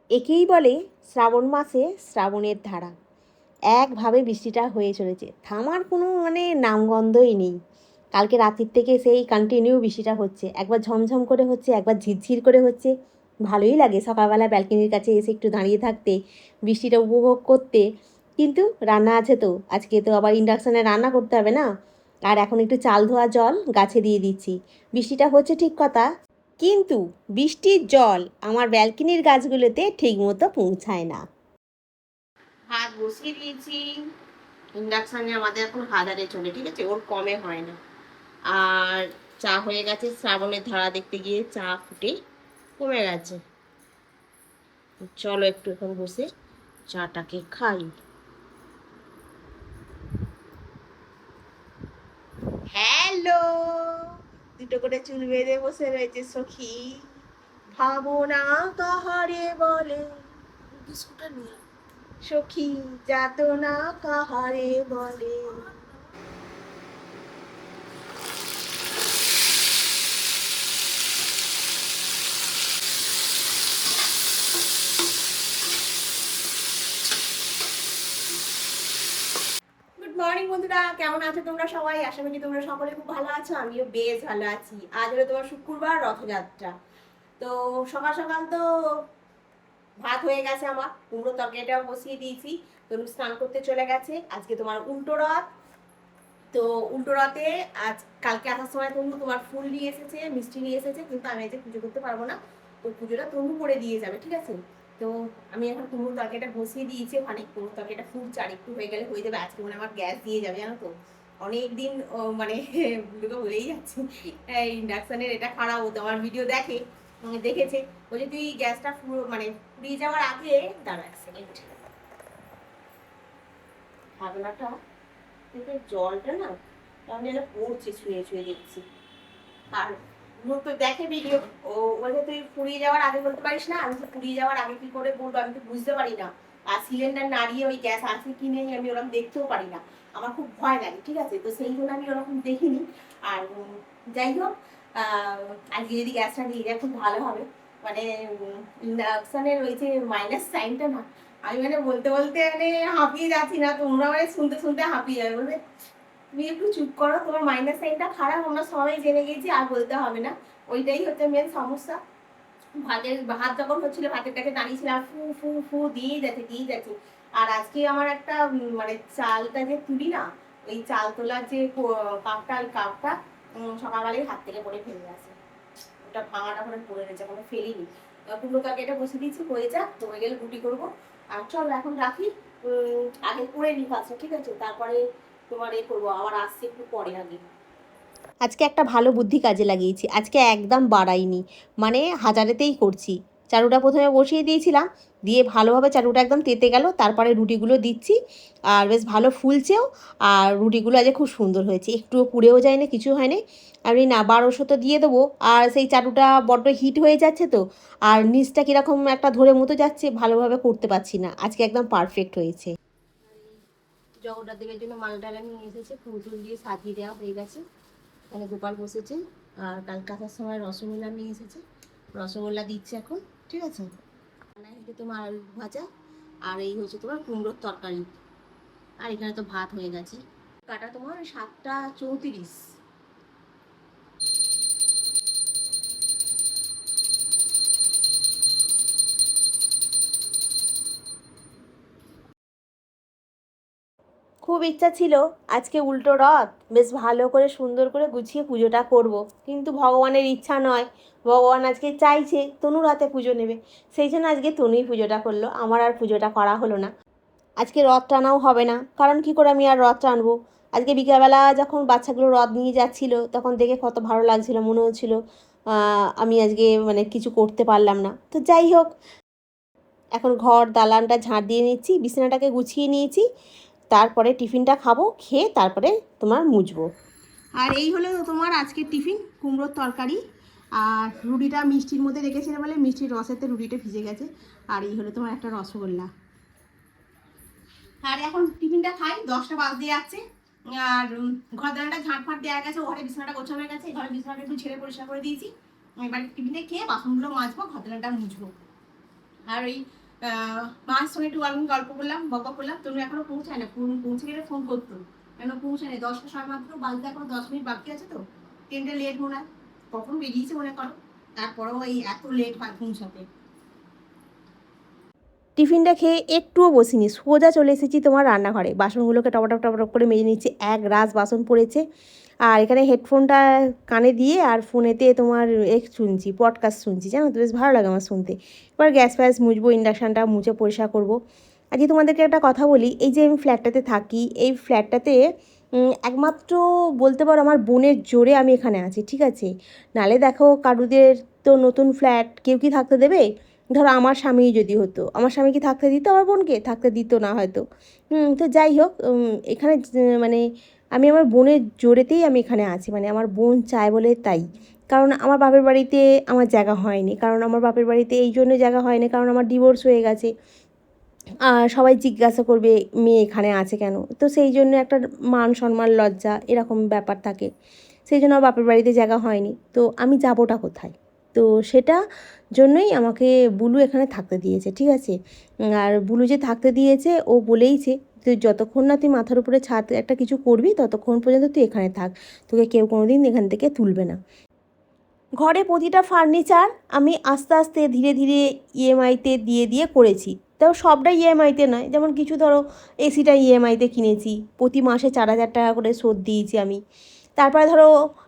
একেই বলে শ্রাবণ মাসে শ্রাবণের ধারা। একভাবে বৃষ্টিটা হয়ে চলেছে, থামার কোনো নামগন্ধই নেই। কালকে রাত্রির থেকে সেই কন্টিনিউ বৃষ্টিটা হচ্ছে, একবার ঝমঝম করে হচ্ছে, একবার ঝিরঝির করে হচ্ছে। ভালোই লাগে সকালবেলা ব্যালকনির কাছে এসে একটু দাঁড়িয়ে থাকতে, বৃষ্টিটা উপভোগ করতে। কিন্তু রান্না আছে তো, আজকে তো আবার ইন্ডাকশানে রান্না করতে হবে না। আর এখন একটু চাল ধোয়া জল গাছে দিয়ে দিচ্ছি। বৃষ্টিটা হচ্ছে ঠিক কথা, কিন্তু বৃষ্টির জল আমার ব্যালকনির গাছগুলোতে ঠিকমতো পৌঁছায় না। ভাত বসিয়ে দিয়েছি ইন্ডাকশানে, আমাদের এখন হাজারে চলে, ঠিক আছে, ওর কমে হয় না। আর চা হয়ে গেছে, শ্রাবণের ধারা দেখতে গিয়ে চা ফুটে কমে গেছে। চলো একটু এখন বসে চাটাকে খাই। হ্যালো, দুটো করে চুল বেঁধে বসে রয়েছে সখী। ভাবনা কাহারে বলে, বিস্কুটটা নিয়ে সখী, যাতনা কাহারে বলে। গুড মর্নিং বন্ধুরা, কেমন আছো তোমরা সবাই? আশা করি তোমরা সকলে খুব ভালো আছো, আমিও বেশ ভালো আছি। আজ হলো তোমার শুক্রবার, রথযাত্রা। তো সকাল সকাল তো ভাত হয়ে গেছে, আমার কুমড়ো তরকারিটাও বসিয়ে দিয়েছি। তনু স্নান করতে চলে গেছে। আজকে তোমার উল্টো রথ। তো উল্টো রথে আজ কালকে আসার সময় তনু তোমার ফুল নিয়ে এসেছে, মিষ্টি নিয়ে এসেছে, কিন্তু আমি আজকে পুজো করতে পারবো না। তো পুজোটা তনু করে দিয়ে যাবে, ঠিক আছে? তো আমি এখন কুমড়ো তরকারিটা বসিয়ে দিয়েছি ওখানে। কুমড়ো তরকারিটা ফুটছে, আর একটু হয়ে গেলে হয়ে যাবে। আজকে আমার গ্যাস দিয়ে যাবে, জানো তো। অনেকদিন বুড়োকে বলেই যাচ্ছি, ইন্ডাকশানের এটা খারাপ হতো, আমার ভিডিও দেখেছে। বলছে তুই গ্যাসটা ফুরিয়ে যাওয়ার আগে দাঁড়া এক সেকেন্ড, ঢাকনাটা থেকে জলটা না কেমন যেন পড়ছে, ছুঁয়ে ছুঁয়ে দেখছি। আর তো দেখে ভিডিও, ও বলছে তুই ফুরিয়ে যাওয়ার আগে বলতে পারিস না। আমি তো ফুরিয়ে যাওয়ার আগে কি করে বলবো, আমি তো বুঝতে পারি না। আর সিলিন্ডার নাড়িয়ে ওই গ্যাস আছে কি নেই আমি ওরকম দেখতেও পারি না, আমার খুব ভয় লাগে, ঠিক আছে? তো সেই জন্য আমি ওরকম দেখিনি। আর যাই হোক, আজকে যদি গ্যাসটা দিয়ে যায় খুব ভালো হবে। ইন্ডাকশনের ওই যে মাইনাস সাইনটা না, আমি বলতে বলতে হাঁপিয়ে যাচ্ছি না, তোমরা শুনতে শুনতে হাঁপিয়ে যাবে। বলবে তুমি একটু চুপ করো, তোমার মাইনাস সাইনটা খারাপ আমরা সবাই জেনে গেছি, আর বলতে হবে না। ওইটাই হচ্ছে মেন সমস্যা। ভাত যখন হচ্ছিল, ভাতের কাছে দাঁড়িয়েছিলাম, ফু ফু ফু দিয়েই যাচ্ছে। আর আজকে আমার একটা চালটা যে তুলি না, ওই চাল তোলার যে কাপটা সকালবেলায় হাত থেকে পড়ে ফেলে গেছে। ওটা ভাঙাটা করে পড়ে রয়েছে, কোনো ফেলিনি। কুমড়ো তরকারিটা বসে দিয়েছি, হয়ে যাক, হয়ে গেলে রুটি করবো। আর চলো এখন রাখি, আগে করে নি ফার্স্টে, ঠিক আছে? তারপরে তোমার করবো, আবার আসছে একটু পরে আগে। আজকে একটা ভালো বুদ্ধি কাজে লাগিয়েছি, আজকে একদম বাড়াইনি, হাজারেতেই করছি। চারুটা প্রথমে বসিয়ে দিয়েছিলাম, দিয়ে ভালোভাবে চারুটা একদম তেতে গেল, তারপরে রুটিগুলো দিচ্ছি। আর বেশ ভালো ফুলছেও, আর রুটিগুলো আজকে খুব সুন্দর হয়েছে, একটুও পুড়েও যায় না, কিছু হয়নি। আমি না 1200 তো দিয়ে দেবো, আর সেই চারুটা বড্ড হিট হয়ে যাচ্ছে তো, আর নিচটা কীরকম একটা ধরে মতো যাচ্ছে, ভালোভাবে করতে পারছি না। আজকে একদম পারফেক্ট হয়েছে। জগন্নাথ দেবের জন্য মালটালা নিয়ে এসেছে, ফুল টুল দিয়ে সাজিয়ে দেওয়া হয়ে গেছে। এখানে গোপাল বসেছে, আর কালকে আসার সময় রসগোল্লা নিয়ে এসেছে, রসগোল্লা দিচ্ছে এখন, ঠিক আছে? এটা তোমার আলু ভাজা, আর এই হচ্ছে তোমার কুমড়োর তরকারি। আর এখানে তো ভাত হয়ে গেছে। কাটা তোমার 7টা 34। খুব ইচ্ছা ছিল আজকে উল্টো রথ বেশ ভালো করে সুন্দর করে গুছিয়ে পুজোটা করব, কিন্তু ভগবানের ইচ্ছা নয়। ভগবান আজকে চাইছে তনুর হাতে পুজো নেবে, সেই জন্য আজকে তনুই পুজোটা করলো, আমার আর পুজোটা করা হলো না। আজকে রথ টানাও হবে না, কারণ কি করে আমি আর রথ টানবো? আজকে বিকেলবেলা যখন বাচ্চাগুলো রথ নিয়ে যাচ্ছিল, তখন দেখে কত ভালো লাগছিল, মনে হচ্ছিল আমি আজকে কিছু করতে পারলাম না। তো যাই হোক, এখন ঘর দালানটা ঝাঁট দিয়ে নিচ্ছি, বিছানাটাকে গুছিয়ে নিয়েছি, তারপরে টিফিনটা খাবো, খেয়ে তারপরে তোমার মুছবো। আর এই হলো তোমার আজকের টিফিন, কুমড়োর তরকারি। আর রুটিটা মিষ্টির মধ্যে রেখেছিলাম বলে মিষ্টির রসেতে রুটিটা ভিজে গেছে। আর এই হলো তোমার একটা রসগোল্লা। আর এখন টিফিনটা খাই, 10টা বাজতে যাচ্ছে। আর ঘর দালানটা ঝাঁটফাট দেওয়া গেছে, ঘরে বিছানাটা গোছানো হয়ে গেছে, ঘরে বিছানাটা একটু ছেড়ে পরিষ্কার করে দিয়েছি। এবার টিফিনে খেয়ে বাসনগুলো মাজবো, ঘাতলাটা মুছবো। আর ওই মার সঙ্গে একটু গল্প করলাম, বকা করলাম। তুমি এখনো পৌঁছায় না, পৌঁছে গেলে ফোন করতো, কেন পৌঁছায় না? 10টা সময় মাত্র বাজতে এখনো 10 মিনিট বাকি আছে তো, ট্রেনটা লেট মনে হয়, কখন বেরিয়েছে মনে করো, তারপরেও এই এত লেট হয় পৌঁছাতে। টিফিনটা খেয়ে একটুও বসিনি, সোজা চলে এসেছি তোমার রান্নাঘরে। বাসনগুলোকে টপটপ টপটপ করে মেজে নিচ্ছি, এক রাস বাসন পড়েছে। আর এখানে হেডফোনটা কানে দিয়ে আর ফোনেতে তোমার শুনছি, পডকাস্ট শুনছি, জানো তো বেশ ভালো লাগে আমার শুনতে। এবার গ্যাস ফ্যাস মুছবো, ইন্ডাকশানটা মুছে পরিষ্কার করবো। আজকে তোমাদেরকে একটা কথা বলি, এই যে আমি ফ্ল্যাটটাতে থাকি, এই ফ্ল্যাটটাতে একমাত্র বলতে পারো আমার বোনের জোরে আমি এখানে আছি, ঠিক আছে? নালে দেখো কারুদের তো নতুন ফ্ল্যাট কেউ কি থাকতে দেবে? ধরো আমার স্বামী যদি হতো, আমার স্বামী কি থাকতে দিত আমার বোনকে? থাকতে দিত না হয়তো। তো যাই হোক, এখানে মানে আমি আমার বোনের জোরেতেই আমি এখানে আছি, মানে আমার বোন চায় বলে তাই। কারণ আমার বাপের বাড়িতে আমার জায়গা হয়নি, কারণ আমার বাপের বাড়িতে এই জন্য জায়গা হয়নি কারণ আমার ডিভোর্স হয়ে গেছে। আর সবাই জিজ্ঞাসা করবে মেয়ে এখানে আছে কেন, তো সেই জন্য একটা মান সম্মান লজ্জা এরকম ব্যাপার থাকে, সেই জন্য আমার বাপের বাড়িতে জায়গা হয়নি। তো আমি যাবোটা কোথায়? তো সেটা জন্যই আমাকে বুলু এখানে থাকতে দিয়েছে, ঠিক আছে? আর বুলু যে থাকতে দিয়েছে ও বলেইছে তুই যতক্ষণ না তুই মাথার উপরে ছাদ একটা কিছু করবি ততক্ষণ পর্যন্ত তুই এখানে থাক, তোকে কেউ কোনো দিন এখান থেকে তুলবে না। ঘরে প্রতিটা ফার্নিচার আমি আস্তে আস্তে ধীরে ধীরে ইএমআইতে দিয়ে দিয়ে করেছি। তাও সবটা ইএমআইতে নয়, যেমন কিছু ধরো এসিটা ইএমআইতে কিনেছি, প্রতি মাসে 4,000 টাকা করে শোধ দিয়েছি আমি। তারপরে ধরো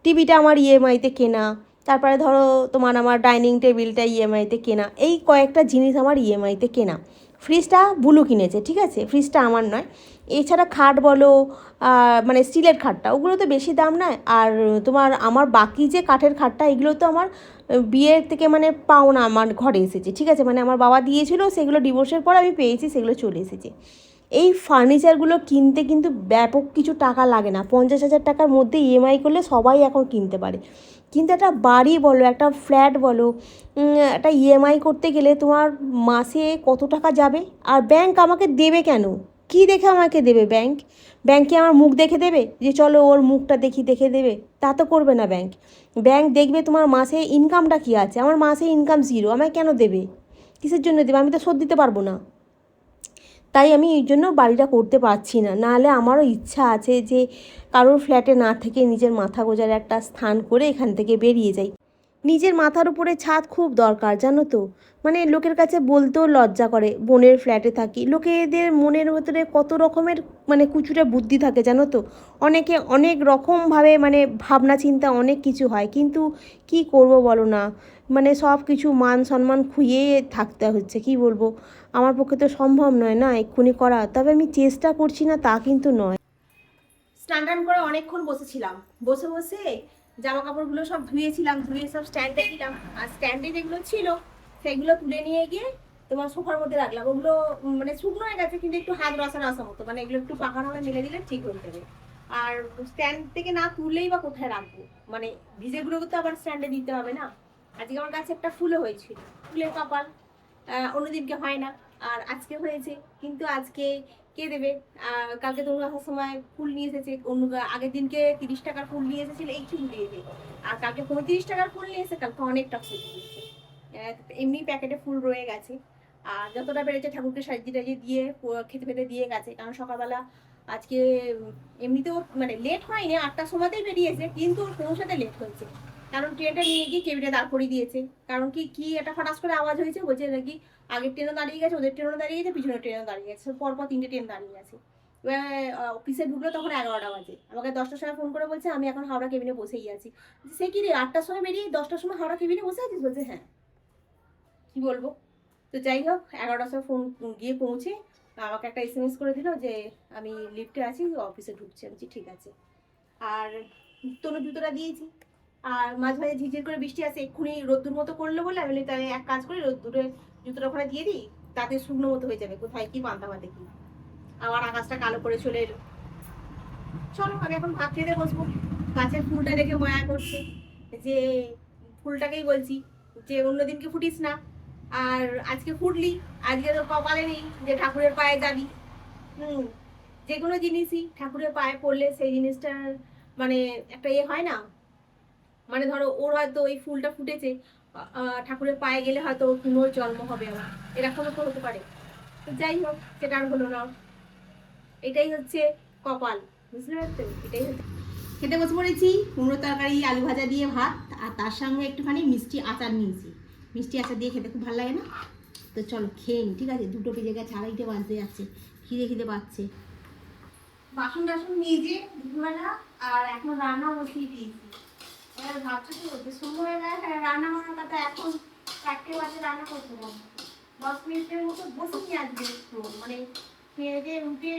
টিভিটা আমার ইএমআইতে কেনা, তারপরে ধরো তোমার আমার ডাইনিং টেবিলটা ইএমআইতে কেনা, এই কয়েকটা জিনিস আমার ইএমআইতে কেনা। ফ্রিজটা বুলু কিনেছে, ঠিক আছে? ফ্রিজটা আমার নয়। এছাড়া খাট বলো, মানে স্টিলের খাটটা ওগুলো তো বেশি দাম নয়। আর তোমার আমার বাকি যে কাঠের খাটটা এগুলো তো আমার বিয়ের থেকে মানে পাওনা আমার ঘরে এসেছে, ঠিক আছে? মানে আমার বাবা দিয়েছিল, সেগুলো ডিভোর্সের পর আমি পেয়েছি, সেগুলো চলে এসেছে। এই ফার্নিচারগুলো কিনতে কিন্তু ব্যাপক কিছু টাকা লাগে না, 50,000 টাকার মধ্যে ইএমআই করলে সবাই এখন কিনতে পারে। কিন্তু একটা বাড়ি বলো, একটা ফ্ল্যাট বলো, একটা ইএমআই করতে গেলে তোমার মাসে কত টাকা যাবে? আর ব্যাংক আমাকে দেবে কেন? কী দেখে আমাকে দেবে ব্যাংক? ব্যাংক কি আমার মুখ দেখে দেবে যে চলো ওর মুখটা দেখে দেবে? তা তো করবে না ব্যাংক। ব্যাংক দেখবে তোমার মাসে ইনকামটা কী আছে। আমার মাসে ইনকাম জিরো, আমায় কেন দেবে? কিসের জন্য দেবে? আমি তো শোধ দিতে পারবো না। তাই আমি এই জন্য বাড়িটা করতে পারছি না। নাহলে আমারও ইচ্ছা আছে যে কারোর ফ্ল্যাটে না থেকে নিজের মাথা গোঁজার একটা স্থান করে এখান থেকে বেরিয়ে যাই। নিজের মাথার উপরে ছাদ খুব দরকার, জানো তো? মানে লোকের কাছে বলতেও লজ্জা করে বোনের ফ্ল্যাটে থাকি। লোকেদের মনের ভেতরে কত রকমের মানে কুচুরে বুদ্ধি থাকে, জানো তো? অনেকে অনেক রকমভাবে মানে ভাবনা চিন্তা অনেক কিছু হয়, কিন্তু কি করব বলো না? মানে সব কিছু মান সম্মান খুইয়ে থাকতে হচ্ছে, কি বলবো? আমার পক্ষে তো সম্ভব নয় না এক্ষুনি করা, তবে আমি চেষ্টা করছি না তা কিন্তু নয়। স্নান টান করে অনেকক্ষণ বসেছিলাম, বসে বসে জামা কাপড়গুলো সব ধুয়েছিলাম, ধুয়ে সব স্ট্যান্ডে দিলাম। আর স্ট্যান্ডে যেগুলো ছিল সেগুলো তুলে নিয়ে গিয়ে তোমার সোফার মধ্যে রাখলাম। ওগুলো মানে শুকনো হয়ে গেছে, কিন্তু একটু হাত রসা রসা মতো, মানে এগুলো একটু পাকা ভাবে মেলে দিলে ঠিক হয়ে যাবে। আর স্ট্যান্ড থেকে না তুললেই বা কোথায় রাখবো, মানে ভিজেগুলো তো আবার স্ট্যান্ডে দিতে হবে না। আজকে আমার কাছে একটা ফুলও হয়েছিল, ফুলের কপাল, অন্যদিনকে হয় না, আর আজকে হয়েছে। কিন্তু আজকে কে দেবে? কালকে তরুণ আসার সময় ফুল নিয়ে এসেছে, অন্য আগের দিনকে 30 টাকার ফুল নিয়ে এসেছিল, এই ফুল দিয়েছে। আর কালকে 35 টাকার ফুল নিয়ে এসে কালকে অনেকটা ফুল দিয়েছে। এমনি প্যাকেটে ফুল রয়ে গেছে। আর যতটা পেরেছে ঠাকুরকে সাজিয়ে টাজিয়ে দিয়ে খেতে ফেতে দিয়ে গেছে। কারণ সকালবেলা আজকে এমনিতেও মানে লেট হয়নি, 8টার সময়তেই বেরিয়েছে, কিন্তু ওর পৌঁছাতে লেট হয়েছে। কারণ ট্রেনটা নিয়ে গিয়ে কেবিনে দাঁড় করিয়ে দিয়েছে। কারণ কি কি একটা ফটাস করে আওয়াজ হয়েছে, বলছে নাকি আগের ট্রেনও দাঁড়িয়ে গেছে, ওদের ট্রেনও দাঁড়িয়ে গেছে, পিছনের ট্রেনও দাঁড়িয়ে গেছে, পরপর 3টে ট্রেন দাঁড়িয়ে আছে। এবার অফিসে ঢুকলো তখন 11টা বাজে, আমাকে 10টার সময় ফোন করে বলছে আমি এখন হাওড়া কেবিনে বসেই আছি। সে কি রে, 8টার সময় বেরিয়ে 10টার সময় হাওড়া কেবিনে বসে আছিস? বলছে হ্যাঁ। কি বলবো? তো যাই হোক, 11টার সময় ফোন গিয়ে পৌঁছে আমাকে একটা এসএমএস করে দিল যে আমি লিফটে আছি, অফিসে ঢুকছি। আমি ঠিক আছে। আর তনু জুতোটা দিয়েছি, আর মাঝে মাঝে ঝিঝির করে বৃষ্টি আসে, এক্ষুনি রোদ্দুর মতো করলো বলে আমি তাই এক কাজ করি, রোদ্দুরে জুতোটা ওখানে দিয়ে দিই, তাতে শুকনো মতো হয়ে যাবে, কোথায় কি পান্তা ভাতে কি। আবার আকাশটা কালো করে চলে এলো। চলো আমি এখন ভাত খেতে বসবো। গাছের ফুলটা দেখে মায়া করছে, যে ফুলটাকেই বলছি যে অন্যদিনকে ফুটিস না, আর আজকে ফুটলি, আজকে তোর কপালে নেই যে ঠাকুরের পায়ে যাবি। যে কোনো জিনিসই ঠাকুরের পায়ে পড়লে সেই জিনিসটার মানে একটা হয় না, মানে ধরো ওর হয়তো ওই ফুলটা ফুটেছে, ঠাকুরের পায়ে গেলে হয়তো ওর পুনর্জন্ম হবে আবার, এরকমও তো হতে পারে। তো যাই হোক, সেটা আর হলো না। এটাই হচ্ছে কপাল, বুঝতে পারছো? এটাই হচ্ছে। খেতে বসে পড়েছি, কুমড়ো তরকারি আলু ভাজা দিয়ে ভাত, আর তার সঙ্গে একটুখানি মিষ্টি আচার নিয়েছি। মিষ্টি আচার দিয়ে খেতে খুব ভালো লাগে না? তো চলো খেয়ে নি, ঠিক আছে? 2টো বেজে গেছে, 2:30 বাজতে যাচ্ছে, খিদে পাচ্ছে। বাসন টাসন নিয়েছি দুপুরবেলা, আর এখন রান্না বসিয়ে দিয়েছি। এবার ভাবছো কি করতে, সময় রান্না বান্নার কথা এখন 4টে বাজে, রান্না করতে পারবো 10 মিনিটের মতো বসেছি আজকে। একটু মানে খেয়ে দিয়ে উঠে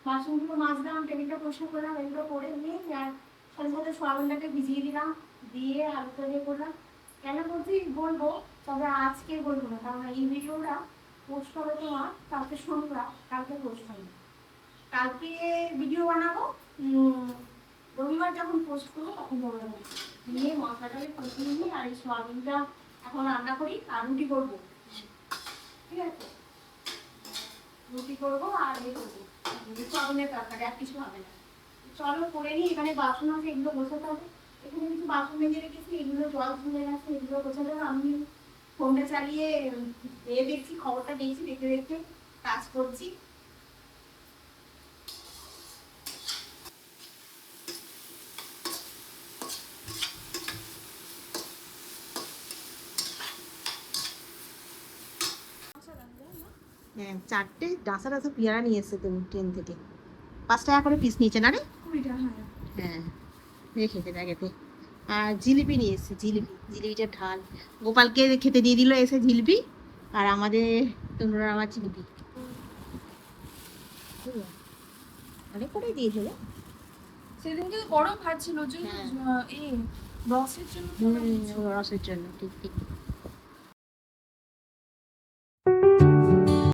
বাসনগুলো মাজলাম, টেবিলটা পরিষ্কার করলাম, এগুলো করে নিয়ে আর সাথে সাথে সোয়াবিনটাকে ভিজিয়ে দিলাম, দিয়ে আলুটা দিয়ে করলাম। কেন বলছি বলবো, তবে আজকে বলবো না, কারণ এই ভিডিওটা পোস্ট হবে তোমার কালকে শনিবার, কালকে পোস্ট হবে। কালকে ভিডিও বানাবো, রবিবার যখন পোস্ট করবো তখন বলবো। নিয়ে মশলাটাকে কষিয়ে নিই, আর এই সোয়াবিনটা এখন রান্না করি, আর রুটি করবো, ঠিক আছে? রুটি করবো আর এই করবো সোয়াবিনের তরকারি, আর কিছু হবে না। চলো করে নিই, এখানে বাসন আছে, এগুলো গোছাতে হবে। এখানে কিছু বাসন মেজে রেখেছি, এগুলো জল তুলে গেছে, এগুলো গোছাতে হবে। আমি ফোনটা চালিয়ে দেখছি, খবরটা দেখছি, দেখতে দেখতে কাজ করছি। হ্যাঁ, 4টে ডাসা পেয়ারা নিয়ে এসছে তুমি ট্রেন থেকে। 5 টাকা করে পিস নিয়েছে না রে? হ্যাঁ, রেখে দে ব্যাগেতে। আর জিলিপি নিয়ে এসছে, জিলিপিটা ঢাল। গোপালকে খেতে দিয়ে দিল এসে জিলিপি, আর আমাদের তোমরা আমার জিলিপি অনেক করে দিয়েছিল। সেদিনকে গরম ভাত ছিল যে এই রসের জন্য রসের জন্য, ঠিক ঠিক।